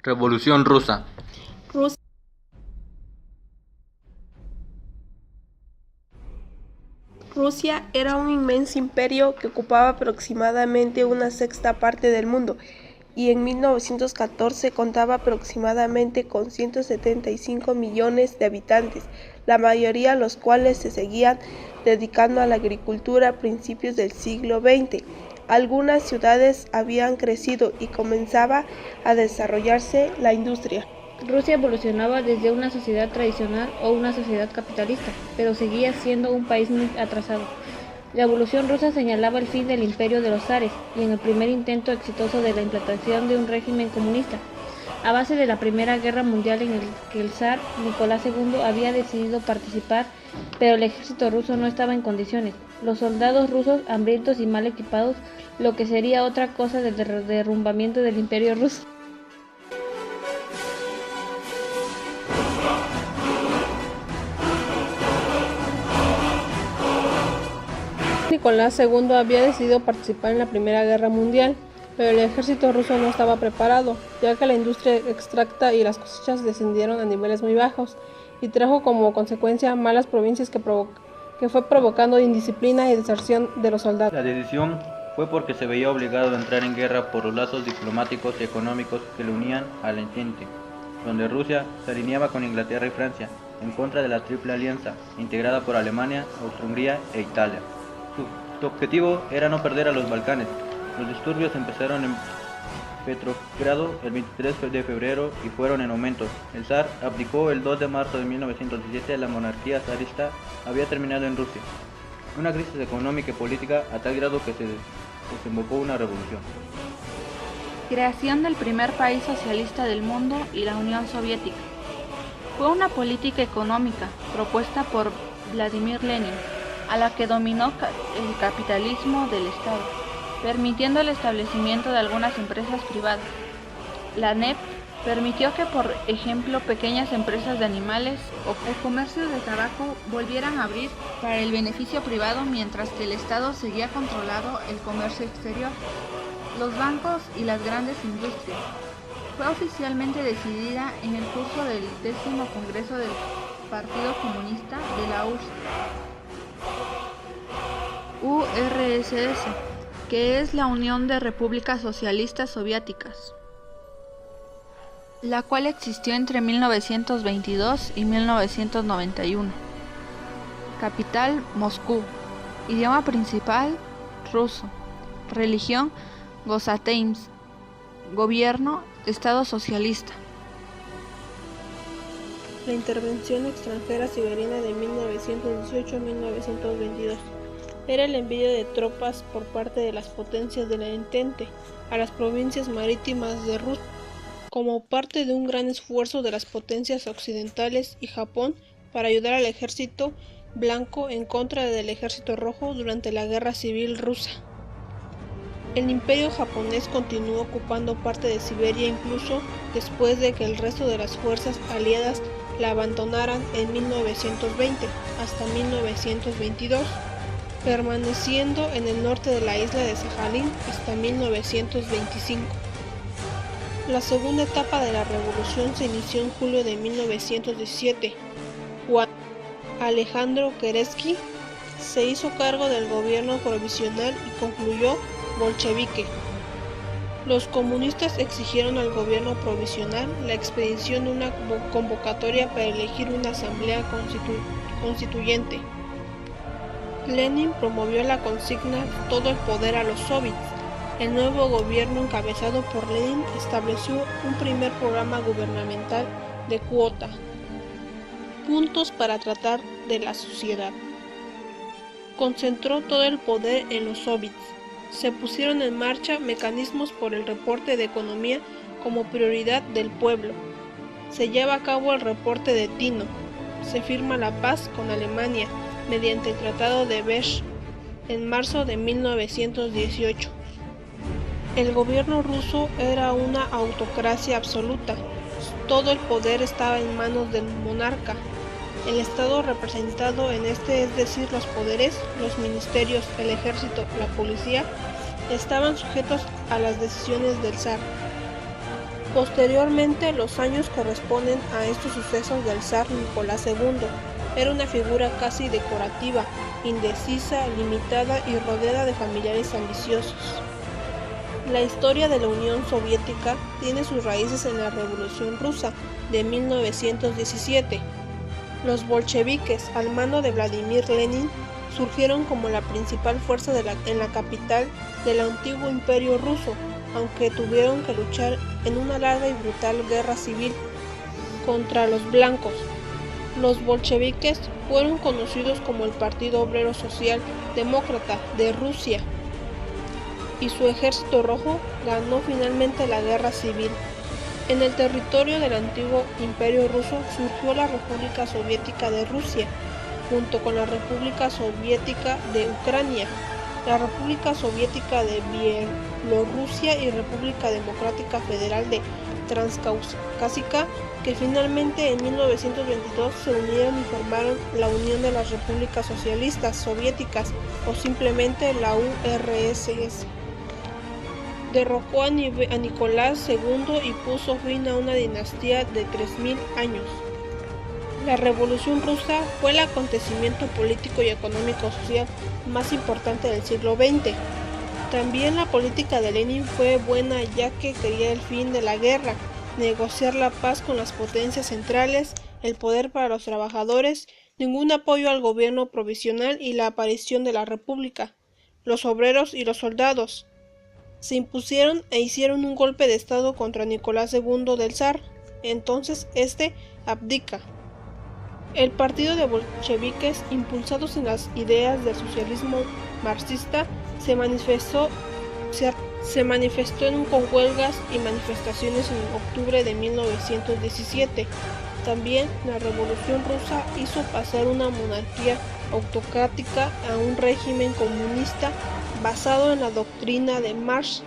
Revolución rusa. Rus- Rusia era un inmenso imperio que ocupaba aproximadamente una sexta parte del mundo y en 1914 contaba aproximadamente con 175 millones de habitantes, la mayoría de los cuales se seguían dedicando a la agricultura a principios del siglo XX. Algunas ciudades habían crecido y comenzaba a desarrollarse la industria. Rusia evolucionaba desde una sociedad tradicional o una sociedad capitalista, pero seguía siendo un país muy atrasado. La evolución rusa señalaba el fin del imperio de los zares y en el primer intento exitoso de la implantación de un régimen comunista, a base de la Primera Guerra Mundial en el que el zar Nicolás II había decidido participar, pero el ejército ruso no estaba en condiciones. Los soldados rusos, hambrientos y mal equipados, lo que sería otra cosa del derrumbamiento del imperio ruso. Nicolás II había decidido participar en la Primera Guerra Mundial, pero el ejército ruso no estaba preparado, ya que la industria extracta y las cosechas descendieron a niveles muy bajos, y trajo como consecuencia malas provincias que fue provocando indisciplina y deserción de los soldados. La decisión fue porque se veía obligado a entrar en guerra por los lazos diplomáticos y económicos que le unían al Entente, donde Rusia se alineaba con Inglaterra y Francia en contra de la Triple Alianza, integrada por Alemania, Austria-Hungría e Italia. Su objetivo era no perder a los Balcanes. Los disturbios empezaron en Petrogrado el 23 de febrero y fueron en aumento. El zar abdicó el 2 de marzo de 1917. La monarquía zarista había terminado en Rusia. Una crisis económica y política a tal grado que se desembocó una revolución. Creación del primer país socialista del mundo y la Unión Soviética. Fue una política económica propuesta por Vladimir Lenin, a la que dominó el capitalismo del Estado, permitiendo el establecimiento de algunas empresas privadas. La NEP permitió que, por ejemplo, pequeñas empresas de animales o el comercio de tabaco volvieran a abrir para el beneficio privado, mientras que el Estado seguía controlando el comercio exterior, los bancos y las grandes industrias. Fue oficialmente decidida en el curso del 10º Congreso del Partido Comunista de la URSS, que es la Unión de Repúblicas Socialistas Soviéticas, la cual existió entre 1922 y 1991. Capital: Moscú. Idioma principal: ruso. Religión: Gozateins. Gobierno: Estado socialista. La intervención extranjera siberiana de 1918 a 1922 era el envío de tropas por parte de las potencias del Entente a las provincias marítimas de Rusia, como parte de un gran esfuerzo de las potencias occidentales y Japón para ayudar al ejército blanco en contra del ejército rojo durante la Guerra Civil Rusa. El imperio japonés continuó ocupando parte de Siberia incluso después de que el resto de las fuerzas aliadas la abandonaran en 1920 hasta 1922, permaneciendo en el norte de la isla de Sajalín hasta 1925. La segunda etapa de la revolución se inició en julio de 1917, cuando Alejandro Kerensky se hizo cargo del gobierno provisional y concluyó bolchevique. Los comunistas exigieron al gobierno provisional la expedición de una convocatoria para elegir una asamblea constituyente. Lenin promovió la consigna "todo el poder a los soviets". El nuevo gobierno encabezado por Lenin estableció un primer programa gubernamental de cuota, puntos para tratar de la sociedad. Concentró todo el poder en los soviets. Se pusieron en marcha mecanismos por el reporte de economía como prioridad del pueblo. Se lleva a cabo el reporte de Tino. Se firma la paz con Alemania mediante el Tratado de Brest en marzo de 1918. El gobierno ruso era una autocracia absoluta. Todo el poder estaba en manos del monarca. El Estado representado en este, es decir, los poderes, los ministerios, el ejército, la policía, estaban sujetos a las decisiones del zar. Posteriormente, los años corresponden a estos sucesos del zar Nicolás II. Era una figura casi decorativa, indecisa, limitada y rodeada de familiares ambiciosos. La historia de la Unión Soviética tiene sus raíces en la Revolución Rusa de 1917. Los bolcheviques, al mando de Vladimir Lenin, surgieron como la principal fuerza en la capital del antiguo imperio ruso, aunque tuvieron que luchar en una larga y brutal guerra civil contra los blancos. Los bolcheviques fueron conocidos como el Partido Obrero Social Demócrata de Rusia, y su ejército rojo ganó finalmente la guerra civil. En el territorio del antiguo imperio ruso surgió la República Soviética de Rusia, junto con la República Soviética de Ucrania, la República Soviética de Bielorrusia y República Democrática Federal de Transcaucásica, que finalmente en 1922 se unieron y formaron la Unión de las Repúblicas Socialistas Soviéticas, o simplemente la URSS. Derrocó a Nicolás II y puso fin a una dinastía de 3000 años. La Revolución Rusa fue el acontecimiento político y económico-social más importante del siglo XX. También la política de Lenin fue buena, ya que quería el fin de la guerra, negociar la paz con las potencias centrales, el poder para los trabajadores, ningún apoyo al gobierno provisional y la aparición de la república. Los obreros y los soldados se impusieron e hicieron un golpe de estado contra Nicolás II del zar. Entonces este abdica. El partido de bolcheviques, impulsados en las ideas del socialismo marxista, se manifestó con huelgas y manifestaciones en octubre de 1917. También la Revolución Rusa hizo pasar una monarquía autocrática a un régimen comunista basado en la doctrina de Marx.